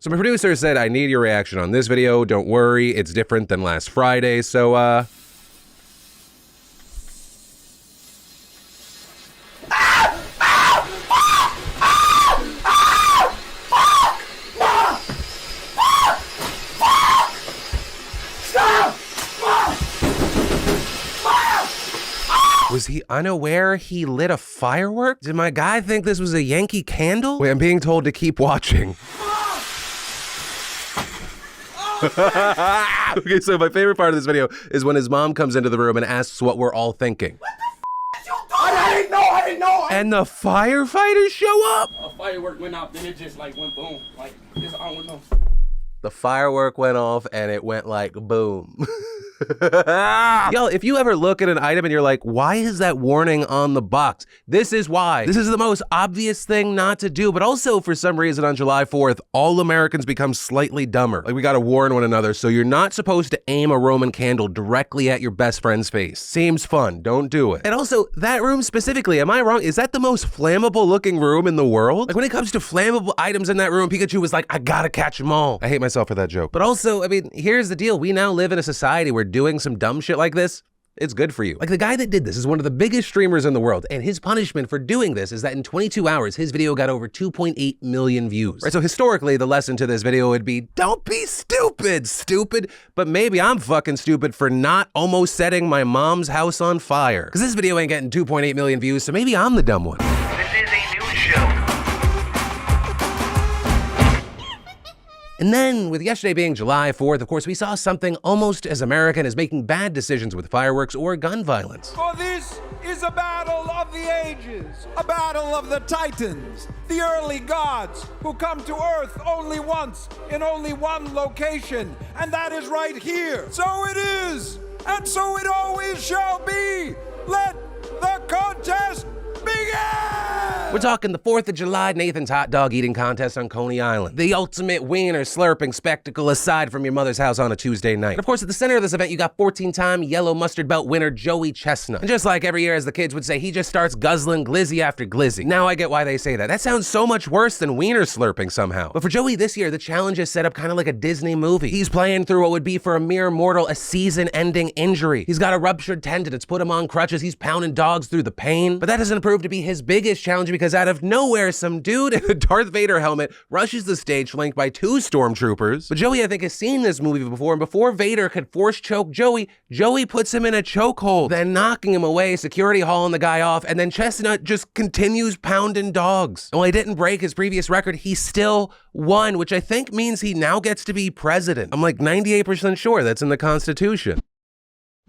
So my producer said, I need your reaction on this video. Don't worry, it's different than last Friday. So, was he unaware he lit a firework? Did my guy think this was a Yankee candle? Wait, I'm being told to keep watching. Okay, so my favorite part of this video is when his mom comes into the room and asks what we're all thinking. What the f*** you doing? I didn't know. And the firefighters show up? A firework went off, then it just like went boom. Like, this I don't know. The firework went off and it went like boom. Y'all, if you ever look at an item and you're like, why is that warning on the box? This is why. This is the most obvious thing not to do, but also for some reason on July 4th, all Americans become slightly dumber. Like we gotta warn one another, so you're not supposed to aim a Roman candle directly at your best friend's face. Seems fun, don't do it. And also, that room specifically, am I wrong? Is that the most flammable looking room in the world? Like when it comes to flammable items in that room, Pikachu was like, I gotta catch them all. I hate myself for that joke. But also, I mean, here's the deal. We now live in a society where doing some dumb shit like this, it's good for you. Like the guy that did this is one of the biggest streamers in the world, and his punishment for doing this is that in 22 hours, his video got over 2.8 million views. Right, so historically, the lesson to this video would be, don't be stupid, but maybe I'm fucking stupid for not almost setting my mom's house on fire. Because this video ain't getting 2.8 million views, so maybe I'm the dumb one. This is a news show. And then, with yesterday being July 4th, of course, we saw something almost as American as making bad decisions with fireworks or gun violence. For this is a battle of the ages, a battle of the titans, the early gods who come to Earth only once in only one location, and that is right here. So it is, and so it always shall be. Let the contest begin! We're talking the 4th of July Nathan's hot dog eating contest on Coney Island. The ultimate wiener slurping spectacle aside from your mother's house on a Tuesday night. And of course, at the center of this event, you got 14-time yellow mustard belt winner Joey Chestnut. And just like every year, as the kids would say, he just starts guzzling glizzy after glizzy. Now I get why they say that. That sounds so much worse than wiener slurping somehow. But for Joey this year, the challenge is set up kind of like a Disney movie. He's playing through what would be for a mere mortal a season-ending injury. He's got a ruptured tendon. It's put him on crutches. He's pounding dogs through the pain. But that doesn't prove to be his biggest challenge because out of nowhere, some dude in a Darth Vader helmet rushes the stage flanked by 2 stormtroopers. But Joey, I think, has seen this movie before, and before Vader could force choke Joey puts him in a chokehold, then knocking him away, security hauling the guy off, and then Chestnut just continues pounding dogs. And while he didn't break his previous record, he still won, which I think means he now gets to be president. I'm like 98% sure that's in the Constitution.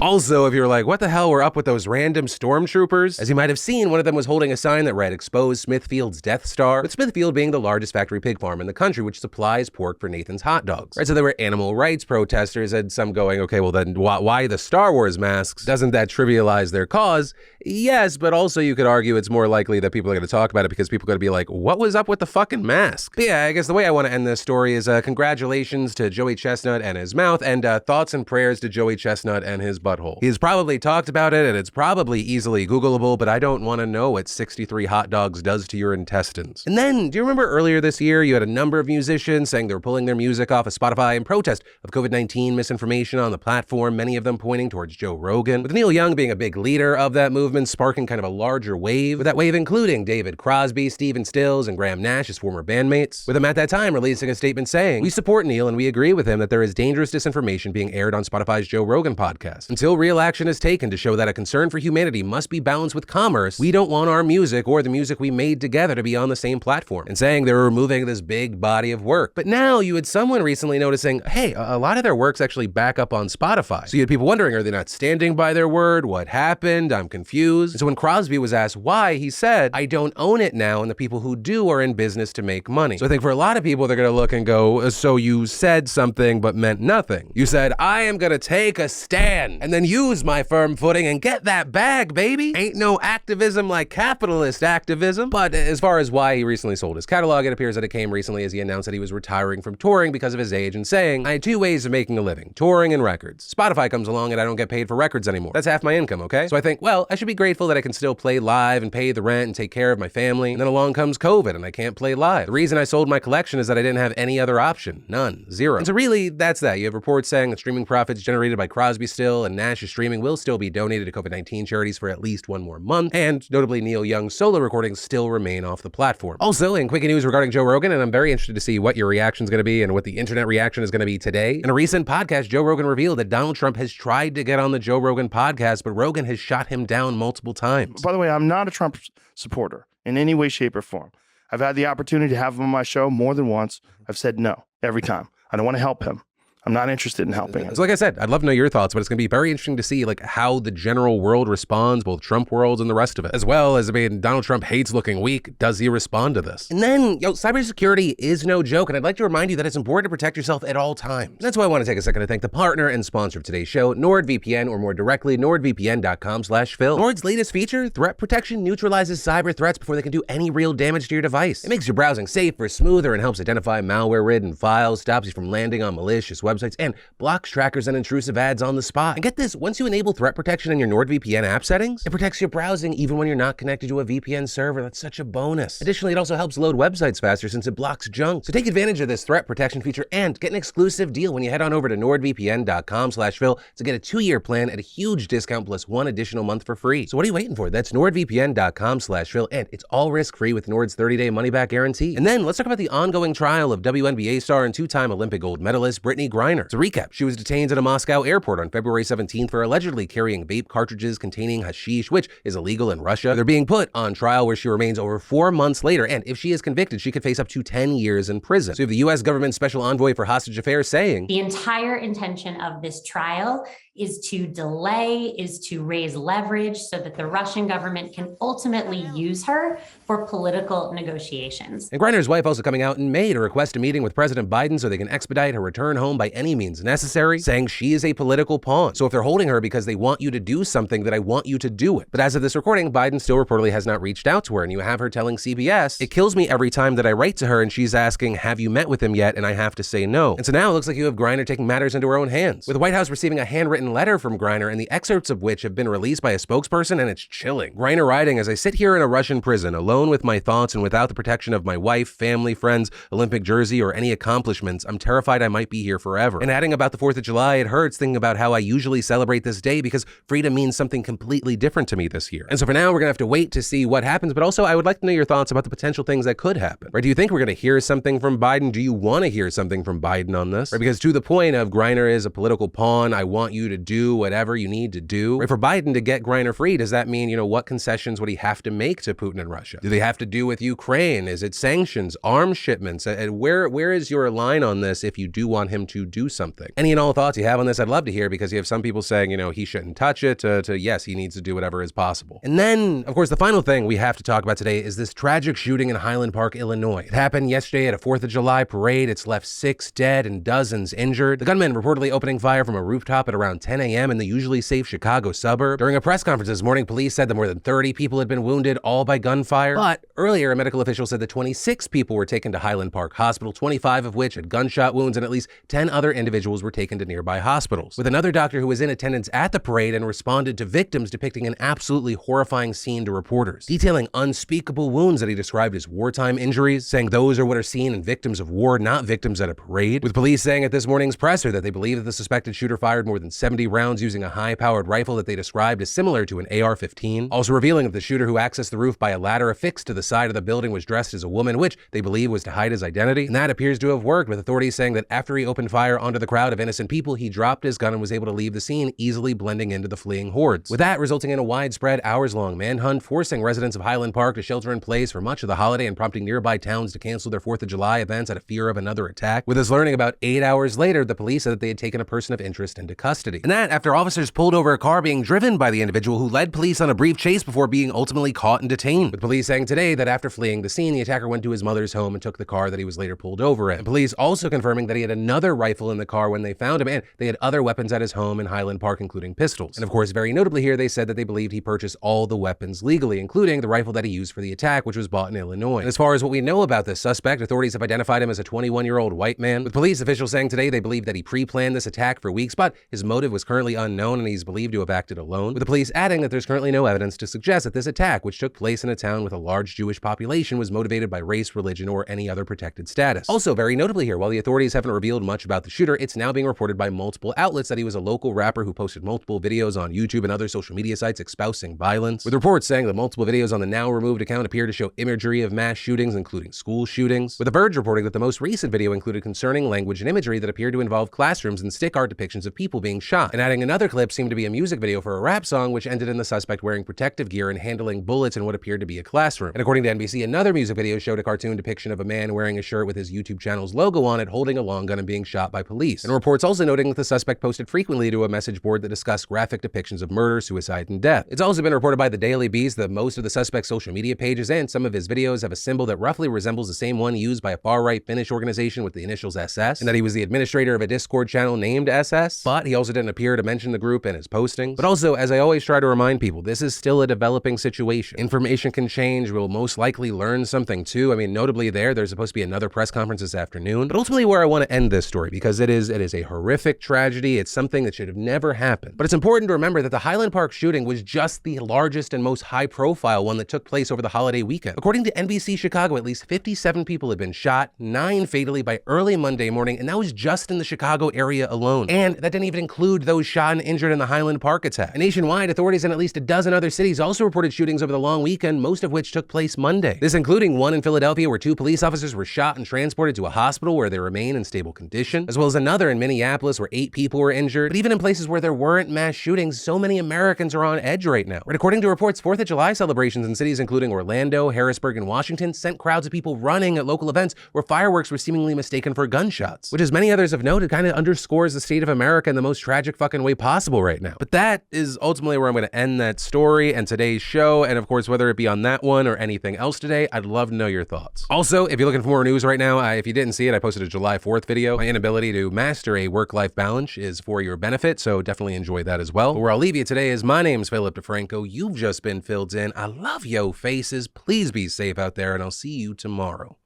Also, if you're like, what the hell were up with those random stormtroopers? As you might have seen, one of them was holding a sign that read, expose Smithfield's Death Star, with Smithfield being the largest factory pig farm in the country, which supplies pork for Nathan's hot dogs. Right, so there were animal rights protesters and some going, okay, well then why the Star Wars masks? Doesn't that trivialize their cause? Yes, but also you could argue it's more likely that people are going to talk about it because people are going to be like, what was up with the fucking mask? But yeah, I guess the way I want to end this story is congratulations to Joey Chestnut and his mouth, and thoughts and prayers to Joey Chestnut and his butthole. He's probably talked about it and it's probably easily Googleable, but I don't want to know what 63 hot dogs does to your intestines. And then, do you remember earlier this year, you had a number of musicians saying they were pulling their music off of Spotify in protest of COVID-19 misinformation on the platform, many of them pointing towards Joe Rogan, with Neil Young being a big leader of that movement, sparking kind of a larger wave, with that wave including David Crosby, Stephen Stills, and Graham Nash, his former bandmates, with him at that time releasing a statement saying, we support Neil and we agree with him that there is dangerous disinformation being aired on Spotify's Joe Rogan podcast. Until real action is taken to show that a concern for humanity must be balanced with commerce, we don't want our music or the music we made together to be on the same platform, and saying they're removing this big body of work. But now you had someone recently noticing, hey, a lot of their work's actually back up on Spotify. So you had people wondering, are they not standing by their word? What happened? I'm confused. And so when Crosby was asked why, he said, I don't own it now, and the people who do are in business to make money. So I think for a lot of people, they're gonna look and go, so you said something but meant nothing. You said, I am gonna take a stand. And and then use my firm footing and get that bag, baby. Ain't no activism like capitalist activism. But as far as why he recently sold his catalog, it appears that it came recently as he announced that he was retiring from touring because of his age and saying, I had two ways of making a living, touring and records. Spotify comes along and I don't get paid for records anymore. That's half my income, okay? So I think, well, I should be grateful that I can still play live and pay the rent and take care of my family. And then along comes COVID and I can't play live. The reason I sold my collection is that I didn't have any other option. None. Zero. And so really, that's that. You have reports saying that streaming profits generated by Crosby still and Nash's streaming will still be donated to COVID-19 charities for at least one more month. And notably, Neil Young's solo recordings still remain off the platform. Also, in quick news regarding Joe Rogan, and I'm very interested to see what your reaction is going to be and what the internet reaction is going to be today. In a recent podcast, Joe Rogan revealed that Donald Trump has tried to get on the Joe Rogan podcast, but Rogan has shot him down multiple times. By the way, I'm not a Trump supporter in any way, shape, or form. I've had the opportunity to have him on my show more than once. I've said no every time. I don't want to help him. I'm not interested in helping him. So like I said, I'd love to know your thoughts, but it's going to be very interesting to see like how the general world responds, both Trump worlds and the rest of it. As well as, I mean, Donald Trump hates looking weak. Does he respond to this? And then, cybersecurity is no joke, and I'd like to remind you that it's important to protect yourself at all times. And that's why I want to take a second to thank the partner and sponsor of today's show, NordVPN, or more directly, nordvpn.com/Phil. Nord's latest feature, Threat Protection, neutralizes cyber threats before they can do any real damage to your device. It makes your browsing safer, smoother, and helps identify malware-ridden files, stops you from landing on malicious websites, and blocks trackers and intrusive ads on the spot. And get this, once you enable threat protection in your NordVPN app settings, it protects your browsing even when you're not connected to a VPN server. That's such a bonus. Additionally, it also helps load websites faster since it blocks junk. So take advantage of this threat protection feature and get an exclusive deal when you head on over to nordvpn.com/Phil to get a 2-year plan at a huge discount plus 1 additional month for free. So what are you waiting for? That's nordvpn.com/Phil, and it's all risk-free with Nord's 30-day money-back guarantee. And then let's talk about the ongoing trial of WNBA star and 2-time Olympic gold medalist Brittney Griner. To recap, she was detained at a Moscow airport on February 17th for allegedly carrying vape cartridges containing hashish, which is illegal in Russia. They're being put on trial where she remains over 4 months later, and if she is convicted, she could face up to 10 years in prison. So you have the U.S. government special envoy for hostage affairs saying, the entire intention of this trial is to delay, is to raise leverage so that the Russian government can ultimately use her for political negotiations. And Griner's wife also coming out in May to request a meeting with President Biden so they can expedite her return home by any means necessary, saying she is a political pawn. So if they're holding her because they want you to do something, then I want you to do it. But as of this recording, Biden still reportedly has not reached out to her, and you have her telling CBS, it kills me every time that I write to her and she's asking, have you met with him yet? And I have to say no. And so now it looks like you have Griner taking matters into her own hands, with the White House receiving a handwritten letter from Griner and the excerpts of which have been released by a spokesperson, and it's chilling. Griner writing, as I sit here in a Russian prison, alone with my thoughts and without the protection of my wife, family, friends, Olympic jersey, or any accomplishments, I'm terrified I might be here forever. And adding about the 4th of July, it hurts thinking about how I usually celebrate this day because freedom means something completely different to me this year. And so for now, we're gonna have to wait to see what happens, but also I would like to know your thoughts about the potential things that could happen. Right? Do you think we're gonna hear something from Biden? Do you wanna hear something from Biden on this? Right? Because to the point of Griner is a political pawn, I want you to do whatever you need to do. Right? For Biden to get Griner free, does that mean, what conceptions would he have to make to Putin and Russia? Do they have to do with Ukraine? Is it sanctions, arms shipments? And where is your line on this if you do want him to do something? Any and all thoughts you have on this, I'd love to hear, because you have some people saying, he shouldn't touch it, to yes, he needs to do whatever is possible. And then, of course, the final thing we have to talk about today is this tragic shooting in Highland Park, Illinois. It happened yesterday at a 4th of July parade. It's left 6 dead and dozens injured. The gunman reportedly opening fire from a rooftop at around 10 a.m. in the usually safe Chicago suburb. During a press conference this morning, police said that more than 30 people had been wounded, all by gunfire. But earlier, a medical official said that 26 people were taken to Highland Park Hospital, 25 of which had gunshot wounds, and at least 10 other individuals were taken to nearby hospitals. With another doctor who was in attendance at the parade and responded to victims, depicting an absolutely horrifying scene to reporters, detailing unspeakable wounds that he described as wartime injuries, saying those are what are seen in victims of war, not victims at a parade. With police saying at this morning's presser that they believe that the suspected shooter fired more than 70 rounds using a high-powered rifle that they described as similar to an AR-15. Also revealing that the shooter who accessed the roof by a ladder affixed to the side of the building was dressed as a woman, which they believe was to hide his identity. And that appears to have worked, with authorities saying that after he opened fire onto the crowd of innocent people, he dropped his gun and was able to leave the scene, easily blending into the fleeing hordes. With that resulting in a widespread hours-long manhunt, forcing residents of Highland Park to shelter in place for much of the holiday and prompting nearby towns to cancel their 4th of July events out of fear of another attack. With us learning about 8 hours later, the police said that they had taken a person of interest into custody. city. And that after officers pulled over a car being driven by the individual who led police on a brief chase before being ultimately caught and detained. With police saying today that after fleeing the scene, the attacker went to his mother's home and took the car that he was later pulled over in. And police also confirming that he had another rifle in the car when they found him, and they had other weapons at his home in Highland Park, including pistols. And of course, very notably here, they said that they believed he purchased all the weapons legally, including the rifle that he used for the attack, which was bought in Illinois. And as far as what we know about this suspect, authorities have identified him as a 21-year-old white man, with police officials saying today they believe that he pre-planned this attack for weeks, but his motive was currently unknown and he's believed to have acted alone, with the police adding that there's currently no evidence to suggest that this attack, which took place in a town with a large Jewish population, was motivated by race, religion, or any other protected status. Also, very notably here, while the authorities haven't revealed much about the shooter, it's now being reported by multiple outlets that he was a local rapper who posted multiple videos on YouTube and other social media sites espousing violence, with reports saying that multiple videos on the now removed account appear to show imagery of mass shootings, including school shootings, with The Verge reporting that the most recent video included concerning language and imagery that appeared to involve classrooms and stick art depictions of people being shot, and adding another clip seemed to be a music video for a rap song, which ended in the suspect wearing protective gear and handling bullets in what appeared to be a classroom. And according to NBC, another music video showed a cartoon depiction of a man wearing a shirt with his YouTube channel's logo on it, holding a long gun and being shot by police. And reports also noting that the suspect posted frequently to a message board that discussed graphic depictions of murder, suicide, and death. It's also been reported by the Daily Beast that most of the suspect's social media pages and some of his videos have a symbol that roughly resembles the same one used by a far-right Finnish organization with the initials SS, and that he was the administrator of a Discord channel named SS, but he also didn't appear to mention the group in his postings. But also, as I always try to remind people, this is still a developing situation. Information can change. We'll most likely learn something too. I mean, notably there's supposed to be another press conference this afternoon, but ultimately where I want to end this story, because it is a horrific tragedy. It's something that should have never happened. But it's important to remember that the Highland Park shooting was just the largest and most high-profile one that took place over the holiday weekend. According to NBC Chicago, at least 57 people have been shot, 9 fatally by early Monday morning, and that was just in the Chicago area alone. And that didn't even include those shot and injured in the Highland Park attack. And nationwide, authorities in at least a dozen other cities also reported shootings over the long weekend, most of which took place Monday. This including one in Philadelphia where 2 police officers were shot and transported to a hospital where they remain in stable condition, as well as another in Minneapolis where 8 people were injured. But even in places where there weren't mass shootings, so many Americans are on edge right now. Right, according to reports, 4th of July celebrations in cities including Orlando, Harrisburg, and Washington sent crowds of people running at local events where fireworks were seemingly mistaken for gunshots, which, as many others have noted, kind of underscores the state of America in the most tragic fucking way possible right now. But that is ultimately where I'm going to end that story and today's show, and of course, whether it be on that one or anything else today, I'd love to know your thoughts. Also, if you're looking for more news right now, if you didn't see it, I posted a July 4th video. My inability to master a work-life balance is for your benefit, so definitely enjoy that as well. But where I'll leave you today is my name's Philip DeFranco. You've just been filled in. I love yo faces. Please be safe out there, and I'll see you tomorrow.